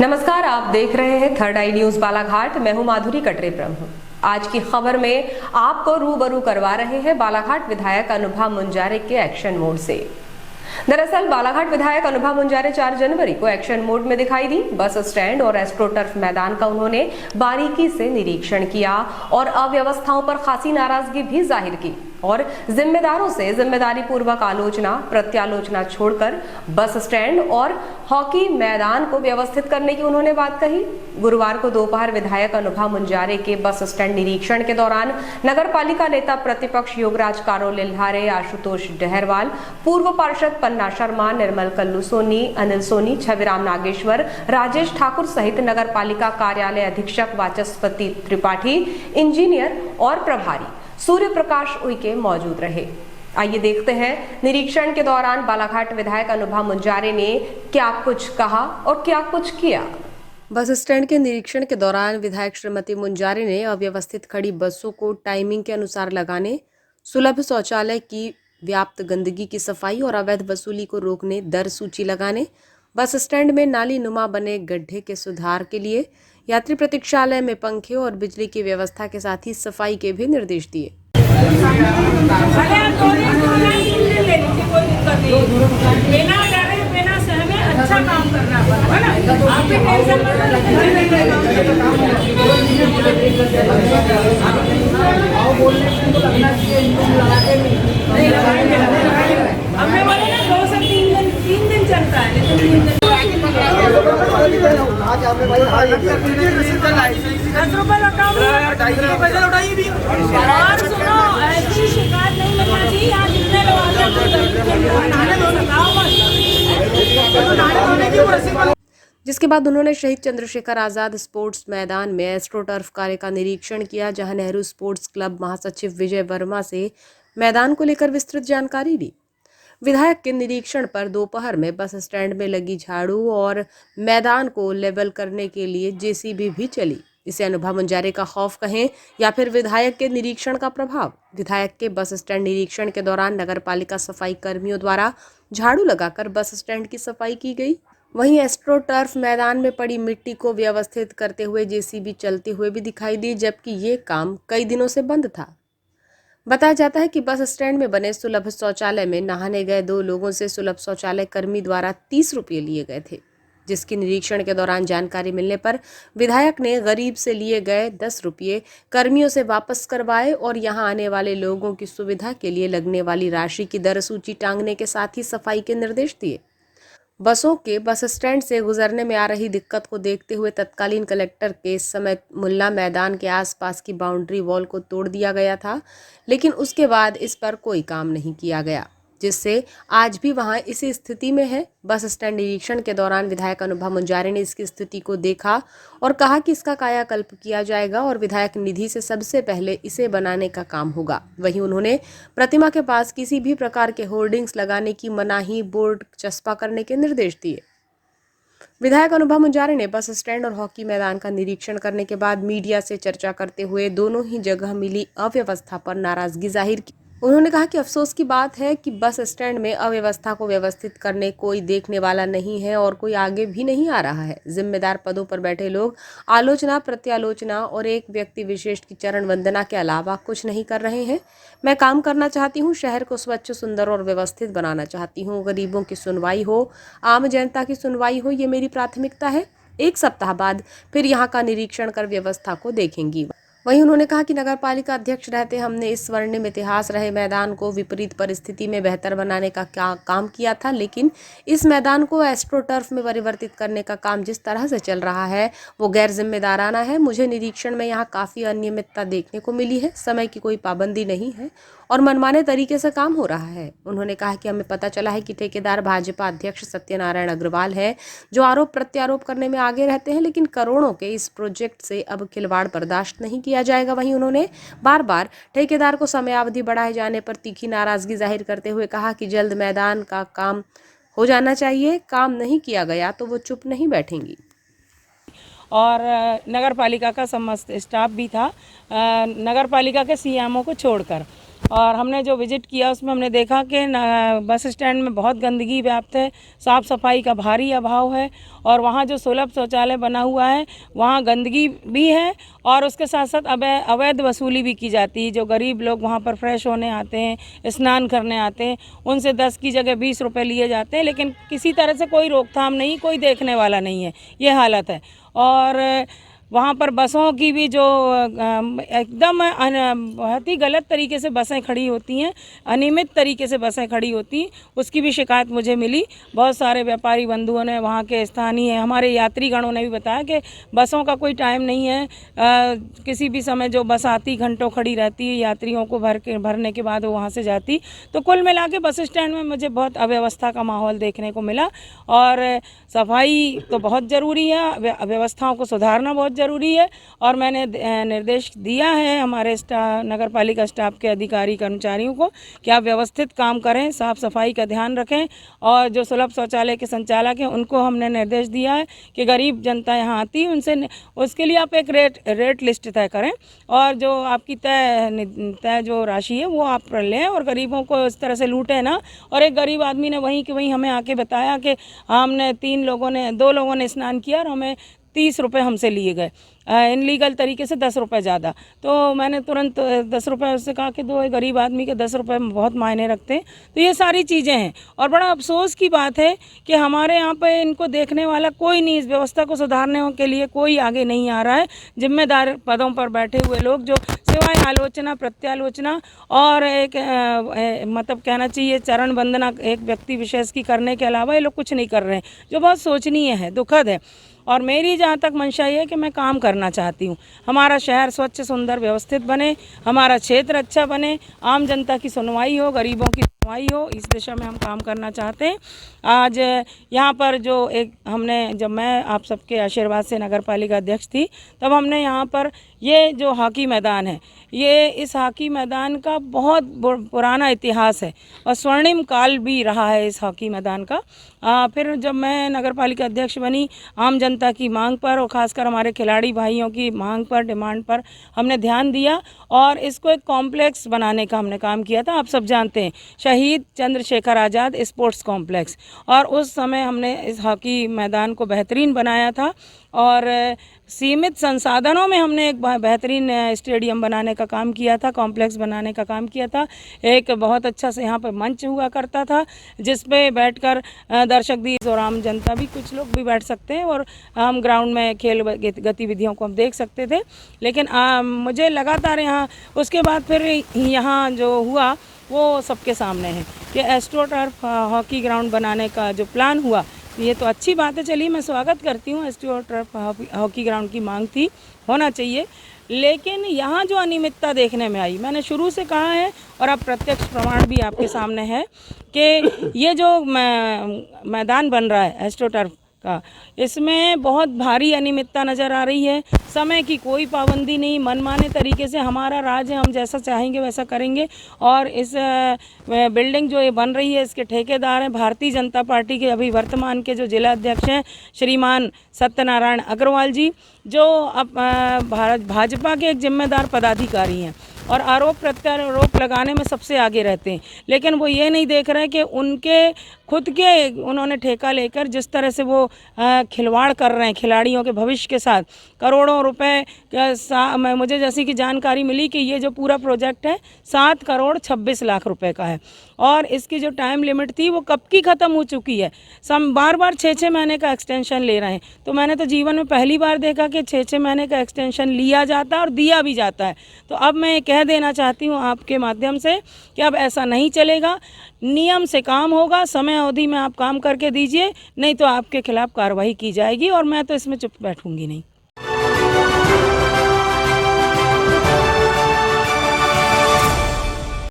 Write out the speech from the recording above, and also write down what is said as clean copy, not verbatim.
नमस्कार, आप देख रहे हैं थर्ड आई न्यूज बालाघाट। मैं हूं माधुरी कटरे प्रभु। आज की खबर में आपको रूबरू करवा रहे हैं बालाघाट विधायक अनुभा मुंजारे के एक्शन मोड से। दरअसल बालाघाट विधायक अनुभा मुंजारे 4 जनवरी को एक्शन मोड में दिखाई दी। बस स्टैंड और एस्ट्रोटर्फ मैदान का उन्होंने बारीकी से निरीक्षण किया और अव्यवस्थाओं पर खासी नाराजगी भी जाहिर की और जिम्मेदारों से जिम्मेदारी पूर्वक आलोचना प्रत्यालोचना छोड़कर बस स्टैंड और हॉकी मैदान को व्यवस्थित करने की उन्होंने बात कही। गुरुवार को दोपहर विधायक अनुभा मुंजारे के बस स्टैंड निरीक्षण के दौरान नगर पालिका नेता प्रतिपक्ष योगराज कारो लिल्हारे, आशुतोष डहरवाल, पूर्व पार्षद पन्ना शर्मा, निर्मल कल्लू सोनी, अनिल सोनी, छविराम नागेश्वर, राजेश ठाकुर सहित नगर पालिका कार्यालय अधीक्षक वाचस्पति त्रिपाठी, इंजीनियर और प्रभारी सूर्य प्रकाश उइके मौजूद रहे। आइए देखते हैं निरीक्षण के दौरान बालाघाट विधायक अनुभा मुंजारे ने क्या कुछ कहा और क्या कुछ किया। बस स्टैंड के निरीक्षण के दौरान विधायक श्रीमती मुंजारे ने अव्यवस्थित खड़ी बसों को टाइमिंग के अनुसार लगाने, सुलभ शौचालय की व्याप्त गंदगी की सफाई और अवैध वसूली को रोकने, दर सूची लगाने, बस स्टैंड में नाली नुमा बने गड्ढे के सुधार के लिए यात्री प्रतीक्षालय में पंखे और बिजली की व्यवस्था के साथ ही सफाई के भी निर्देश दिए। अच्छा काम करना है ना, आप भी हमने बोले ना 2 से 3 दिन चलता है, लेकिन 3 दिन 10 रुपए लौटाइए भी। और सुनो, ऐसी शिकायत नहीं मिलना चाहिए। यहाँ जितने लोग जिसके बाद उन्होंने शहीद चंद्रशेखर आजाद स्पोर्ट्स मैदान में एस्ट्रोटर्फ कार्य का निरीक्षण किया, जहां नेहरू स्पोर्ट्स क्लब महासचिव विजय वर्मा से मैदान को लेकर विस्तृत जानकारी ली। विधायक के निरीक्षण पर दोपहर में बस स्टैंड में लगी झाड़ू और मैदान को लेवल करने के लिए जेसीबी भी चली। इसे अनुभा मुंजारे का खौफ कहें या फिर विधायक के निरीक्षण का प्रभाव। विधायक के बस स्टैंड निरीक्षण के दौरान नगर पालिका सफाई कर्मियों द्वारा झाड़ू लगाकर बस स्टैंड की सफाई की गई। वहीं एस्ट्रोटर्फ मैदान में पड़ी मिट्टी को व्यवस्थित करते हुए जेसीबी चलते हुए भी दिखाई दी, जबकि ये काम कई दिनों से बंद था। बताया जाता है कि बस स्टैंड में बने सुलभ शौचालय में नहाने गए 2 लोगों से सुलभ शौचालय कर्मी द्वारा 30 रुपये लिए गए थे, जिसकी निरीक्षण के दौरान जानकारी मिलने पर विधायक ने गरीब से लिए गए 10 रुपये कर्मियों से वापस करवाए और यहां आने वाले लोगों की सुविधा के लिए लगने वाली राशि की दर सूची टांगने के साथ ही सफाई के निर्देश दिए। बसों के बस स्टैंड से गुजरने में आ रही दिक्कत को देखते हुए तत्कालीन कलेक्टर के समय मुल्ला मैदान के आसपास की बाउंड्री वॉल को तोड़ दिया गया था, लेकिन उसके बाद इस पर कोई काम नहीं किया गया, जिससे आज भी वहां इसी स्थिति में है। बस स्टैंड निरीक्षण के दौरान विधायक अनुभा मुंजारे ने इसकी स्थिति को देखा और कहा कि इसका कायाकल्प किया जाएगा और विधायक निधि से सबसे पहले इसे बनाने का काम होगा। वहीं उन्होंने प्रतिमा के पास किसी भी प्रकार के होर्डिंग्स लगाने की मनाही, बोर्ड चस्पा करने के निर्देश दिए। विधायक अनुभा मुंजारे ने बस स्टैंड और हॉकी मैदान का निरीक्षण करने के बाद मीडिया से चर्चा करते हुए दोनों ही जगह मिली अव्यवस्था पर नाराजगी जाहिर की। उन्होंने कहा कि अफसोस की बात है कि बस स्टैंड में अव्यवस्था को व्यवस्थित करने कोई देखने वाला नहीं है और कोई आगे भी नहीं आ रहा है। जिम्मेदार पदों पर बैठे लोग आलोचना प्रत्यालोचना और एक व्यक्ति विशेष की चरण वंदना के अलावा कुछ नहीं कर रहे हैं। मैं काम करना चाहती हूँ, शहर को स्वच्छ, सुंदर और व्यवस्थित बनाना चाहती हूँ। गरीबों की सुनवाई हो, आम जनता की सुनवाई हो, ये मेरी प्राथमिकता है। 1 सप्ताह बाद फिर यहाँ का निरीक्षण कर व्यवस्था को देखेंगी। वहीं उन्होंने कहा कि नगर पालिका अध्यक्ष रहते हमने इस स्वर्णिम इतिहास रहे मैदान को विपरीत परिस्थिति में बेहतर बनाने का काम किया था, लेकिन इस मैदान को एस्ट्रोटर्फ में परिवर्तित करने का काम जिस तरह से चल रहा है वो गैर जिम्मेदाराना है। मुझे निरीक्षण में यहाँ काफ़ी अनियमितता देखने को मिली है। समय की कोई पाबंदी नहीं है और मनमाने तरीके से काम हो रहा है। उन्होंने कहा कि हमें पता चला है कि ठेकेदार भाजपा अध्यक्ष सत्यनारायण अग्रवाल है, जो आरोप प्रत्यारोप करने में आगे रहते हैं, लेकिन करोड़ों के इस प्रोजेक्ट से अब खिलवाड़ बर्दाश्त नहीं किया जाएगा। वहीं उन्होंने बार बार ठेकेदार को समयावधि बढ़ाए जाने पर तीखी नाराजगी जाहिर करते हुए कहा कि जल्द मैदान का काम हो जाना चाहिए। काम नहीं किया गया तो वो चुप नहीं बैठेंगी। और नगर पालिका का समस्त स्टाफ भी था, नगर पालिका के सीएमओ को छोड़कर। और हमने जो विज़िट किया उसमें हमने देखा कि बस स्टैंड में बहुत गंदगी व्याप्त है, साफ़ सफाई का भारी अभाव है और वहाँ जो सुलभ शौचालय बना हुआ है वहाँ गंदगी भी है और उसके साथ साथ अवैध वसूली भी की जाती है। जो गरीब लोग वहाँ पर फ्रेश होने आते हैं, स्नान करने आते हैं, उनसे 10 की जगह 20 रुपये लिए जाते हैं, लेकिन किसी तरह से कोई रोकथाम नहीं, कोई देखने वाला नहीं है, ये हालत है। और वहाँ पर बसों की भी जो एकदम बहुत ही गलत तरीके से बसें खड़ी होती हैं, अनियमित तरीके से बसें खड़ी होती, उसकी भी शिकायत मुझे मिली। बहुत सारे व्यापारी बंधुओं ने, वहाँ के स्थानीय हमारे यात्रीगणों ने भी बताया कि बसों का कोई टाइम नहीं है, किसी भी समय जो बस आती घंटों खड़ी रहती है, यात्रियों को भरने के बाद वो वहाँ से जाती। तो कुल मिला के बस स्टैंड में मुझे बहुत अव्यवस्था का माहौल देखने को मिला और सफाई तो बहुत ज़रूरी है, व्यवस्थाओं को सुधारना बहुत ज़रूरी है और मैंने निर्देश दिया है हमारे नगर पालिका स्टाफ के अधिकारी कर्मचारियों को कि आप व्यवस्थित काम करें, साफ़ सफाई का ध्यान रखें और जो सुलभ शौचालय के संचालक हैं उनको हमने निर्देश दिया है कि गरीब जनता यहाँ आती है उनसे उसके लिए आप एक रेट लिस्ट तय करें और जो आपकी तय जो राशि है वो आप लें और गरीबों को इस तरह से लूटें ना। और एक गरीब आदमी ने वहीं के वहीं हमें आके बताया कि हमने 2 लोगों ने स्नान किया और हमें 30 रुपये हमसे लिए गए, इनलीगल तरीके से 10 रुपये ज़्यादा। तो मैंने तुरंत 10 रुपये उससे कहा कि दो गरीब आदमी के 10 रुपये बहुत मायने रखते हैं। तो ये सारी चीज़ें हैं और बड़ा अफसोस की बात है कि हमारे यहाँ पे इनको देखने वाला कोई नहीं, इस व्यवस्था को सुधारने के लिए कोई आगे नहीं आ रहा है। जिम्मेदार पदों पर बैठे हुए लोग जो सिवाय आलोचना प्रत्यालोचना और एक मतलब कहना चाहिए चरण वंदना एक व्यक्ति विशेष की करने के अलावा ये लोग कुछ नहीं कर रहे हैं, जो बहुत सोचनीय है, दुखद है। और मेरी जहाँ तक मंशा ये है कि मैं काम करना चाहती हूँ, हमारा शहर स्वच्छ सुंदर व्यवस्थित बने, हमारा क्षेत्र अच्छा बने, आम जनता की सुनवाई हो, गरीबों की सुनवाई हो, इस दिशा में हम काम करना चाहते हैं। आज यहाँ पर जो जब मैं आप सबके आशीर्वाद से नगर पालिका अध्यक्ष थी तब हमने यहाँ पर ये जो हॉकी मैदान है, इस हॉकी मैदान का बहुत पुराना इतिहास है और स्वर्णिम काल भी रहा है इस हॉकी मैदान का। फिर जब मैं नगर पालिका अध्यक्ष बनी, आम जनता की मांग पर और ख़ासकर हमारे खिलाड़ी भाइयों की मांग पर, डिमांड पर हमने ध्यान दिया और इसको एक कॉम्प्लेक्स बनाने का हमने काम किया था। आप सब जानते हैं शहीद चंद्रशेखर आज़ाद स्पोर्ट्स कॉम्प्लेक्स, और उस समय हमने इस हॉकी मैदान को बेहतरीन बनाया था और सीमित संसाधनों में हमने एक बेहतरीन स्टेडियम बनाने का काम किया था, कॉम्प्लेक्स बनाने का काम किया था। एक बहुत अच्छा से यहाँ पर मंच हुआ करता था जिस पे बैठकर दर्शक भी और आम जनता भी, कुछ लोग भी बैठ सकते हैं और हम ग्राउंड में खेल गतिविधियों को हम देख सकते थे। लेकिन मुझे लगातार यहाँ उसके बाद फिर यहाँ जो हुआ वो सबके सामने है कि एस्ट्रोटर्फ हॉकी ग्राउंड बनाने का जो प्लान हुआ, ये तो अच्छी बात है, चलिए मैं स्वागत करती हूँ। एस्ट्रोटर्फ हॉकी ग्राउंड की मांग थी, होना चाहिए, लेकिन यहाँ जो अनियमितता देखने में आई, मैंने शुरू से कहा है और अब प्रत्यक्ष प्रमाण भी आपके सामने है कि ये जो मैदान बन रहा है एस्ट्रोटर्फ का, इसमें बहुत भारी अनियमितता नज़र आ रही है। समय की कोई पाबंदी नहीं, मनमाने तरीके से हमारा राज है, हम जैसा चाहेंगे वैसा करेंगे। और इस बिल्डिंग जो ये बन रही है इसके ठेकेदार हैं भारतीय जनता पार्टी के अभी वर्तमान के जो जिला अध्यक्ष हैं श्रीमान सत्यनारायण अग्रवाल जी, जो अब भाजपा के एक जिम्मेदार पदाधिकारी हैं और आरोप प्रत्यारोप लगाने में सबसे आगे रहते हैं। लेकिन वो ये नहीं देख रहे कि उनके खुद के उन्होंने ठेका लेकर जिस तरह से वो खिलवाड़ कर रहे हैं खिलाड़ियों के भविष्य के साथ, करोड़ों रुपए मुझे जैसी कि जानकारी मिली कि ये जो पूरा प्रोजेक्ट है 7 करोड़ 26 लाख रुपए का है और इसकी जो टाइम लिमिट थी वो कब की ख़त्म हो चुकी है। बार बार 6-6 महीने का एक्सटेंशन ले रहे हैं। तो मैंने तो जीवन में पहली बार देखा कि 6-6 महीने का एक्सटेंशन लिया जाता है और दिया भी जाता है। तो अब मैं कह देना चाहती हूँ आपके माध्यम से कि अब ऐसा नहीं चलेगा, नियम से काम होगा, समय अवधि में आप काम करके दीजिए, नहीं तो आपके खिलाफ कार्रवाई की जाएगी और मैं तो इसमें चुप बैठूंगी नहीं।